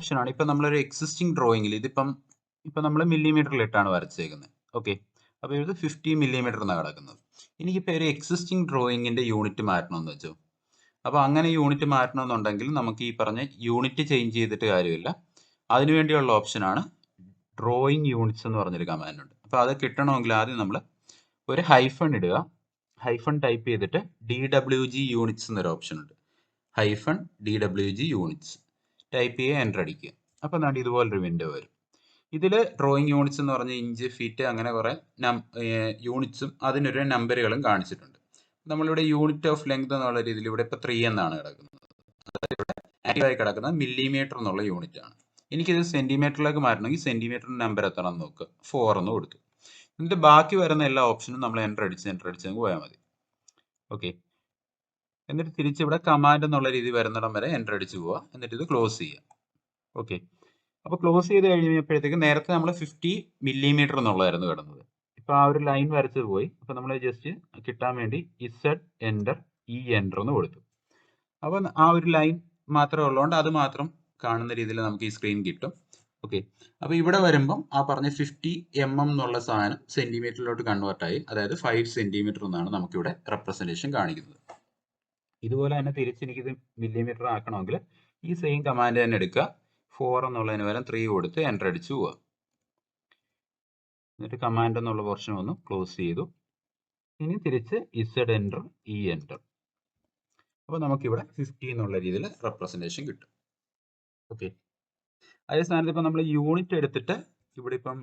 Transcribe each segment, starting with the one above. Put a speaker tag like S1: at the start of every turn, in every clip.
S1: ഓപ്ഷനാണ്. ഇപ്പം നമ്മളൊരു എക്സിസ്റ്റിംഗ് ഡ്രോയിങ്ങിൽ ഇതിപ്പം നമ്മൾ മില്ലിമീറ്ററിലിട്ടാണ് വരച്ചേക്കുന്നത്. ഓക്കെ, അപ്പോൾ ഇത് 50 മില്ലിമീറ്റർ എന്നാണ് കിടക്കുന്നത്. എനിക്കിപ്പോൾ ഒരു എക്സിസ്റ്റിംഗ് ഡ്രോയിങ്ങിൻ്റെ യൂണിറ്റ് മാറ്റണമെന്ന് വെച്ചോ. അപ്പോൾ അങ്ങനെ യൂണിറ്റ് മാറ്റണമെന്നുണ്ടെങ്കിൽ നമുക്ക് ഈ പറഞ്ഞ യൂണിറ്റ് ചേഞ്ച് ചെയ്തിട്ട് കാര്യമില്ല. അതിനുവേണ്ടിയുള്ള ഓപ്ഷനാണ് ഡ്രോയിങ് യൂണിറ്റ്സ് എന്ന് പറഞ്ഞൊരു കമാൻഡ് ഉണ്ട്. അപ്പോൾ അത് കിട്ടണമെങ്കിൽ ആദ്യം നമ്മൾ ഒരു ഹൈഫൺ ഇടുക. ഹൈഫൺ ടൈപ്പ് ചെയ്തിട്ട് DWG യൂണിറ്റ്സ് എന്നൊരു ഓപ്ഷൻ ഉണ്ട്. ഹൈഫൺ DWG യൂണിറ്റ്സ് ടൈപ്പ് ചെയ്യുക, എൻ്റർ അടിക്കുക. അപ്പോൾ എന്താണ് ഇതുപോലൊരു വിൻഡോ വരും. ഇതിൽ ഡ്രോയിങ് യൂണിറ്റ്സ് എന്ന് പറഞ്ഞ ഇഞ്ച്, ഫീറ്റ് അങ്ങനെ കുറേ യൂണിറ്റ്സും അതിനൊരു നമ്പറുകളും കാണിച്ചിട്ടുണ്ട്. നമ്മളിവിടെ യൂണിറ്റ് ഓഫ് ലെങ്ത് എന്നുള്ള രീതിയിൽ ഇവിടെ ഇപ്പോൾ 3 എന്നാണ് കിടക്കുന്നത്. ആക്റ്റീവായി കിടക്കുന്നത് മില്ലിമീറ്റർ എന്നുള്ള യൂണിറ്റ് ആണ്. എനിക്കിത് സെൻറ്റിമീറ്ററിലേക്ക് മാറ്റണമെങ്കിൽ സെൻറ്റിമീറ്ററിൻ്റെ നമ്പർ എത്ര എന്ന് നോക്കുക. 4 എന്ന് കൊടുത്തു. എന്നിട്ട് ബാക്കി വരുന്ന എല്ലാ ഓപ്ഷനും നമ്മൾ എൻ്റർ അടിച്ച് പോയാൽ മതി. ഓക്കെ, എന്നിട്ട് തിരിച്ചിവിടെ കമാൻഡ് എന്നുള്ള രീതി വരുന്നിടം വരെ എൻ്റർ അടിച്ച് പോവുക. എന്നിട്ട് ഇത് ക്ലോസ് ചെയ്യുക. ഓക്കെ, അപ്പോൾ ക്ലോസ് ചെയ്ത് കഴിഞ്ഞപ്പോഴത്തേക്ക് നേരത്തെ നമ്മൾ 50 മില്ലിമീറ്റർ എന്നുള്ളതായിരുന്നു കിടന്നത്. ഇപ്പോൾ ആ ഒരു ലൈൻ വരച്ചത് പോയി. അപ്പോൾ നമ്മൾ ജസ്റ്റ് കിട്ടാൻ വേണ്ടി Z എൻ്റർ എൻ്റർ എന്ന് കൊടുത്തു. അപ്പോൾ ആ ഒരു ലൈൻ മാത്രമേ ഉള്ളതുകൊണ്ട് അത് മാത്രം കാണുന്ന രീതിയിൽ നമുക്ക് ഈ സ്ക്രീൻ കിട്ടും. ഓക്കെ, അപ്പോൾ ഇവിടെ വരുമ്പം ആ പറഞ്ഞ 50 mm എന്നുള്ള സാധനം സെൻറ്റിമീറ്ററിലോട്ട് കൺവേർട്ടായി. അതായത് 5 സെൻറ്റിമീറ്റർ എന്നാണ് നമുക്കിവിടെ റെപ്രസെൻറ്റേഷൻ കാണിക്കുന്നത്. ഇതുപോലെ തന്നെ തിരിച്ചെനിക്കിത് മില്ലിമീറ്റർ ആക്കണമെങ്കിൽ ഈ സെയിം കമാൻഡ് തന്നെ എടുക്കുക. 4 എന്നുള്ളതിന് പകരം 3 കൊടുത്ത് എൻ്റർ അടിച്ച് പോവുക. എന്നിട്ട് കമാൻഡ് എന്നുള്ള പോർഷൻ ഒന്ന് ക്ലോസ് ചെയ്തു. ഇനി തിരിച്ച് Z എൻ്റർ എൻ്റർ. അപ്പോൾ നമുക്കിവിടെ 50 എന്നുള്ള രീതിയിൽ റെപ്രസെൻറ്റേഷൻ കിട്ടും. ഓക്കെ, അതേ സ്ഥാനത്ത് ഇപ്പം നമ്മൾ യൂണിറ്റ് എടുത്തിട്ട് ഇവിടെ ഇപ്പം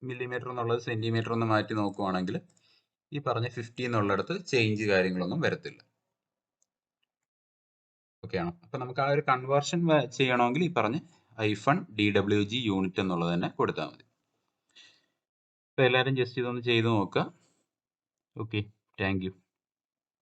S1: മില്ലിമീറ്റർ എന്നുള്ളത് സെൻറ്റിമീറ്റർ ഒന്ന് മാറ്റി നോക്കുവാണെങ്കിൽ ഈ പറഞ്ഞ 50 എന്നുള്ളിടത്ത് ചേഞ്ച് കാര്യങ്ങളൊന്നും വരത്തില്ല. ഓക്കെ ആണോ? അപ്പം നമുക്ക് ആ ഒരു കൺവേർഷൻ ചെയ്യണമെങ്കിൽ ഈ പറഞ്ഞ് ഹൈഫൺ DWG യൂണിറ്റ് എന്നുള്ളത് തന്നെ കൊടുത്താൽ മതി. അപ്പോൾ എല്ലാവരും ജസ്റ്റ് ഇതൊന്ന് ചെയ്ത് നോക്കുക. Okay, thank you.